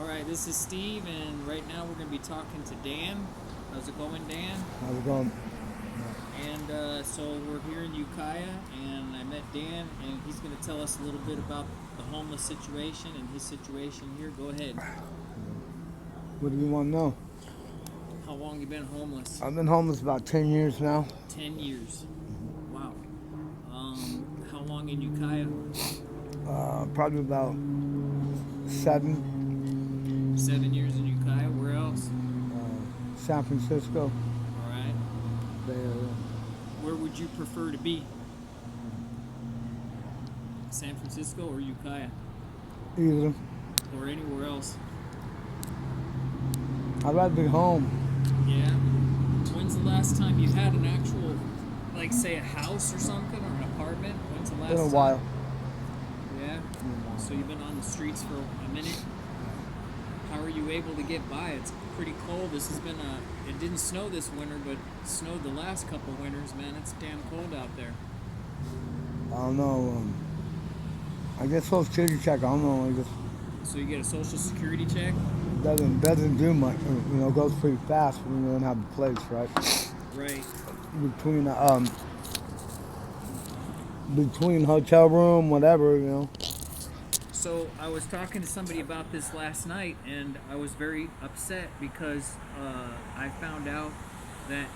All right, this is Steve, and right now we're going to be talking to Dan. How's it going, Dan? How's it going? And so we're here in Ukiah, and I met Dan, and he's going to tell us a little bit about the homeless situation and his situation here. Go ahead. What do you want to know? How long you been homeless? I've been homeless about 10 years now. 10 years. Wow. How long in Ukiah? Probably about 7. 7 years in Ukiah. Where else? San Francisco. All right. Bay Area. Where would you prefer to be? San Francisco or Ukiah? Either. Or anywhere else? I'd rather be home. Yeah. When's the last time you had an actual, like, say, a house or something, or an apartment? When's the last Been a time? while. Yeah. So you've been on the streets for a minute. How are you able to get by? It's pretty cold. This has been it didn't snow this winter, but it snowed the last couple winters, man. It's damn cold out there. I don't know. I guess Social Security check. I don't know. It just So you get a social security check? doesn't do much. It goes pretty fast when you don't have the place, right? Right. Between hotel room, whatever. So I was talking to somebody about this last night, and I was very upset because I found out that,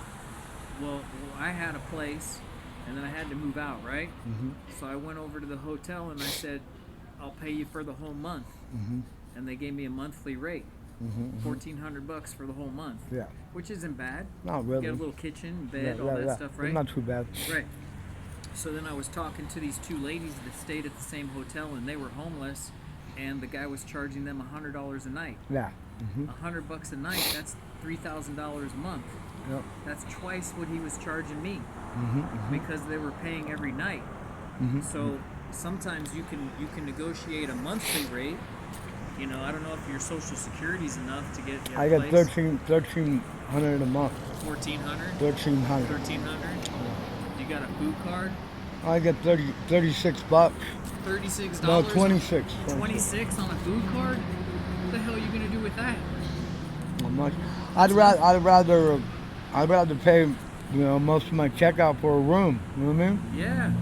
well, I had a place, and then I had to move out, right? Mhm. So I went over to the hotel, and I said, I'll pay you for the whole month. Mhm. And they gave me a monthly rate, Mhm. $1,400 for the whole month. Yeah. Which isn't bad. Not really. Get a little kitchen, bed, Yeah, all yeah, that yeah. stuff, right? It's not too bad. Right. So then I was talking to these two ladies that stayed at the same hotel, and they were homeless, and the guy was charging them $100 a night. Yeah. Mhm. $100 a night, that's $3,000 a month. Yep. That's twice what he was charging me Mhm. because they were paying every night. Mhm. So sometimes you can negotiate a monthly rate. I don't know if your Social Security's enough to get your I get place. 1300 a month. 1,400, 1300. 1,300. You got a food card? I get 36 bucks. $36. No, 26. 26 on a food card? What the hell are you gonna do with that? Not much. I'd rather pay most of my checkout for a room. You know what I mean? Yeah.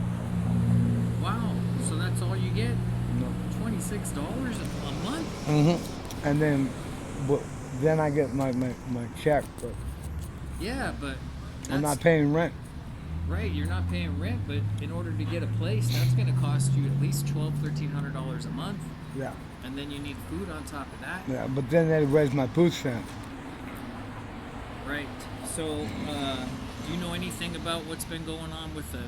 Wow. So that's all you get? No. $26 a month? Mhm. And then I get my check, but Yeah, but I'm not that's paying rent. right. You're not paying rent, but in order to get a place, that's gonna cost you at least $1,300 a month, Yeah. and then you need food on top of that. Yeah. But then they raise my food stamp. Right. So, do you know anything about what's been going on with the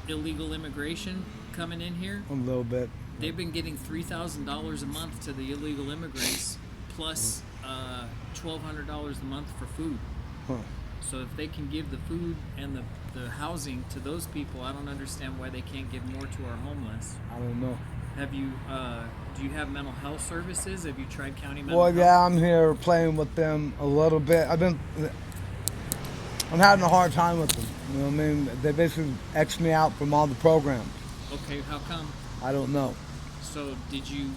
illegal immigration coming in here? A little bit. They've been getting $3,000 a month to the illegal immigrants, plus $1,200 a month for food. Huh. So if they can give the food and the housing to those people, I don't understand why they can't give more to our homeless. I don't know. Have you? Do you have mental health services? Have you tried county mental Well, health? yeah, I'm here playing with them a little bit. I'm having a hard time with them. You know what I mean? They basically X me out from all the programs. Okay, how come? I don't know. So did you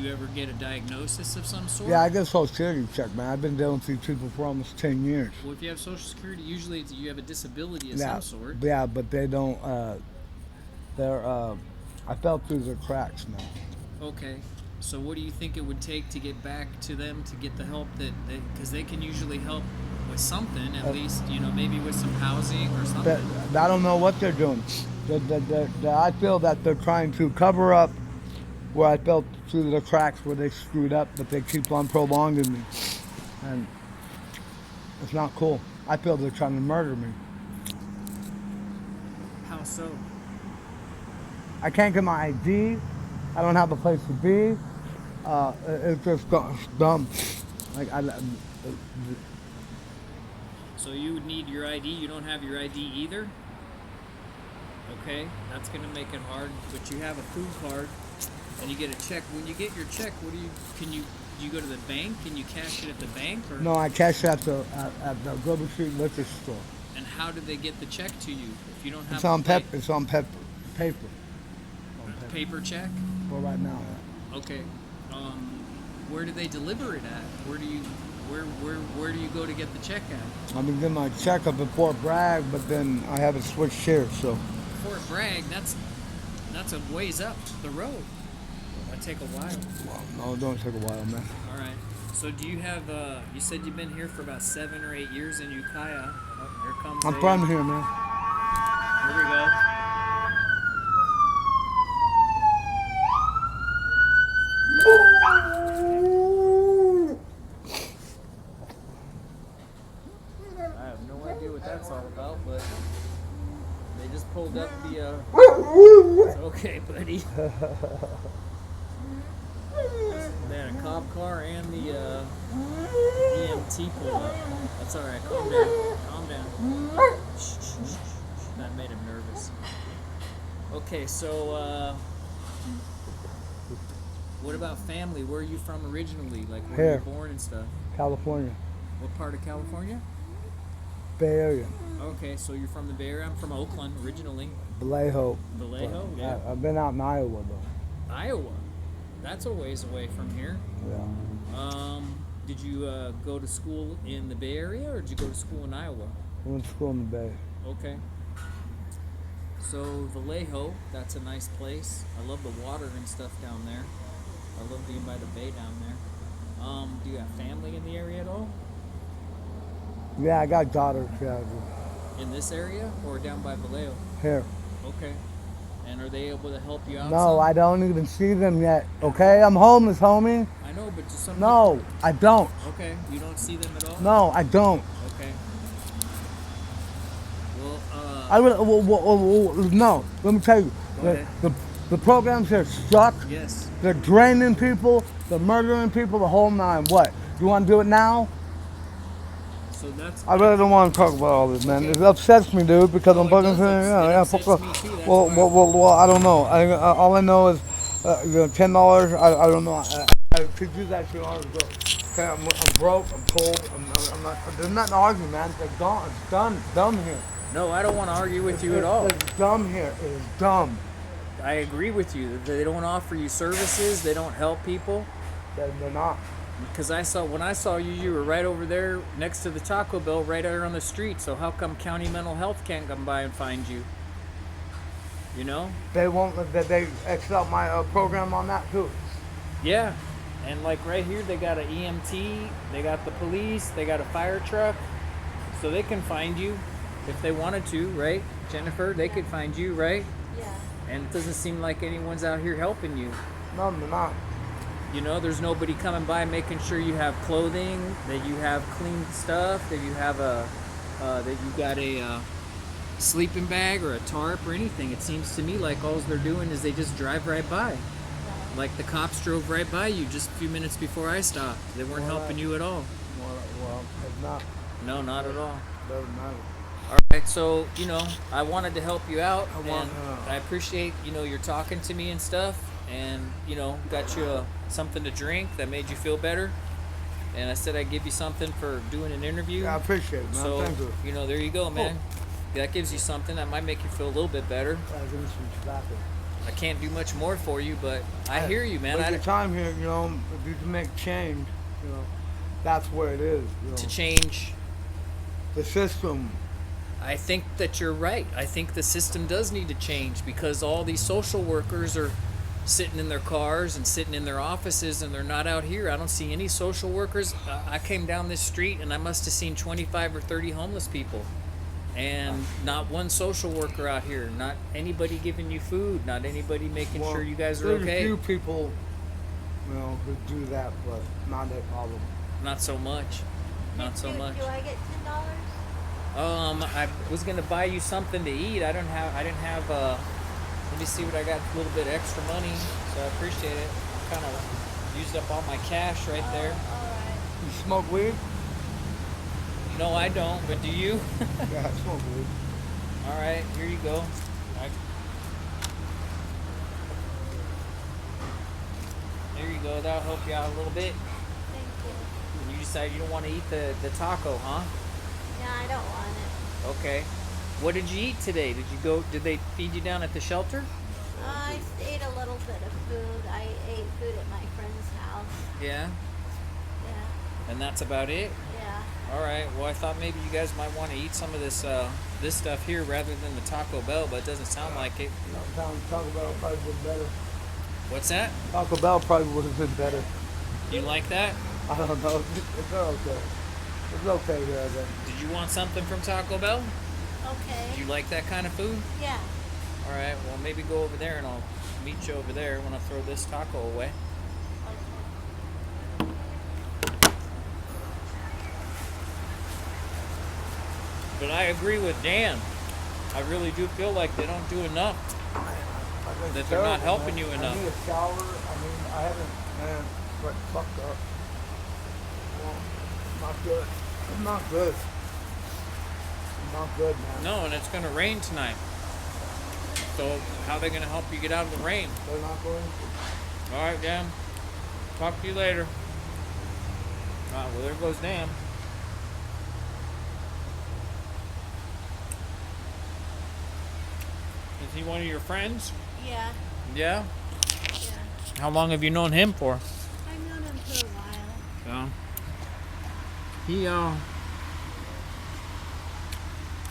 ever get a diagnosis of some sort? Yeah, I get a Social Security check, man. I've been dealing with these people for almost 10 years. Well, if you have Social Security, usually you have a disability of Yeah, some sort. yeah, but they don't. I fell through the cracks, man. Okay. So what do you think it would take to get back to them to get the help because they can usually help with something, at least, maybe with some housing or something. I don't know what they're doing. I feel that they're trying to cover up where I fell through the cracks where they screwed up, but they keep on prolonging me. And it's not cool. I feel they're trying to murder me. How so? I can't get my ID. I don't have a place to be. It's just dumb. Like So you would need your ID. You don't have your ID either? Okay, that's going to make it hard. But you have a food card, and you get a check. When you get your check, do you go to the bank and you cash it at the bank? Or? No, I cash at the Global Street liquor store. And how do they get the check to you if you don't have It's on paper? paper. Paper check? For right now. Okay. Where do they deliver it at? Where do you go to get the check at? I've been getting my check up at Fort Bragg, but then I have it switched here, so. Fort Bragg, that's a ways up the road. That'd take a while. Well, no, it don't take a while, man. All right. So do you have? You said you've been here for about 7 or 8 years in Ukiah. Oh, here comes. I'm from here, man. Here we go. I have no idea what that's all about, but they just pulled up the. It's okay, buddy. Man, a cop car and the EMT pulled up. That's all right. Calm down. Calm down. Shh, shh, shh, shh. That made him nervous. Okay, so what about family? Where are you from originally? Like where Here. you born and stuff? California, What part of California? Bay Area, Okay, so you're from the Bay Area. I'm from Oakland originally. Vallejo. Vallejo, yeah. I've been out in Iowa, though. Iowa. That's a ways away from here. Yeah. Did you go to school in the Bay Area or did you go to school in Iowa? I went to school in the Bay. Okay. So Vallejo, that's a nice place. I love the water and stuff down there. I love being by the bay down there. Do you have family in the area at all? Yeah, I got daughters. Yeah, I do. In this area or down by Vallejo? Here. Okay. And are they able to help you out? No, some? I don't even see them yet. Okay, I'm homeless, homie. I know, but just some. No, I don't. Okay, you don't see them at all. No, I don't. Okay. Well, I would. No, let me tell you. Go ahead. The programs here suck. yes. They're draining people. They're murdering people. The whole nine. What? You want to do it now? So that's. I really don't want to talk about all this, man. Okay. It upsets me, dude, because Oh, I'm it fucking does saying, upset me too, that's well, why. I don't know. All I know is $10. I don't know. I could use that $2 ago. Okay, I'm broke. I'm cold. I'm not. There's nothing to argue, man. It's gone. It's done. It's dumb here. No, I don't want to argue with you at all. It's dumb here. It is dumb. I agree with you. They don't offer you services. They don't help people. They're not. Because when I saw you, you were right over there next to the Taco Bell, right there on the street. So how come County Mental Health can't come by and find you? You know? They won't. They accept my program on that too. Yeah. And like right here, they got an EMT, they got the police, they got a fire truck. So they can find you if they wanted to, right? Jennifer, they could find you, right? Yeah. And it doesn't seem like anyone's out here helping you. No, they're not. You know, there's nobody coming by making sure you have clothing, that you have clean stuff, that you have that you got a sleeping bag or a tarp or anything. It seems to me like all they're doing is they just drive right by. Like the cops drove right by you just a few minutes before I stopped. They weren't helping you at all. Well, it's not. No, not at all. Doesn't matter. All right, so I wanted to help you out, and I appreciate you're talking to me and stuff, and got you something to drink that made you feel better, and I said I'd give you something for doing an interview. Yeah, I appreciate it, man. So Thank you. there you go, man. That gives you something that might make you feel a little bit better. Give me some tobacco. I can't do much more for you, but I hear you, man. But your time here, if you can make change, that's where it is. To change. The system. I think that you're right. I think the system does need to change because all these social workers are sitting in their cars and sitting in their offices and they're not out here. I don't see any social workers. I came down this street and I must have seen 25 or 30 homeless people and not one social worker out here. Not anybody giving you food. Not anybody making sure you guys are there's okay. a few people, who do that, but not that problem. Not so much. Not so much. Do I get $10? I was gonna buy you something to eat. I didn't have. Let me see what I got. A little bit of extra money, so I appreciate it. I kind of used up all my cash right there. Alright. You smoke weed? No, I don't. But do you? Yeah, I smoke weed. All right, here you go. There you go. That'll help you out a little bit. Thank you. You decide you don't want to eat the taco, huh? No, I don't want it. Okay. What did you eat today? Did they feed you down at the shelter? I ate a little bit of food. I ate food at my friend's house. Yeah. Yeah. And that's about it. Yeah. All right. Well, I thought maybe you guys might want to eat some of this this stuff here rather than the Taco Bell, but it doesn't sound like it. Taco Bell probably would have been better. What's that? Taco Bell probably would have been better. You like that? I don't know. It's okay. It's okay here, I think. Did you want something from Taco Bell? Okay. Do you like that kind of food? Yeah. All right. Well, maybe go over there and I'll meet you over there when I throw this taco away. Okay. But I agree with Dan. I really do feel like they don't do enough. I think That it's they're not terrible, helping man. you I enough. need a shower. I mean, I haven't, man, but fucked up. Well, not good. It's not good. It's not good, man. No, and it's going to rain tonight. So how are they going to help you get out of the rain? They're not going to. All right, Dan. Talk to you later. All right, well, there goes Dan. Is he one of your friends? Yeah. Yeah? Yeah. How long have you known him for? I've known him for a while. Yeah. He,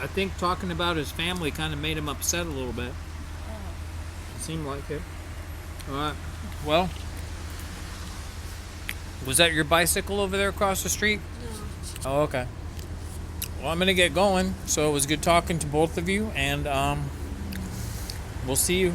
I think talking about his family kind of made him upset a little bit. It seemed like it. All right. Well, was that your bicycle over there across the street? No. Oh, okay. Well, I'm gonna get going. So it was good talking to both of you, and we'll see you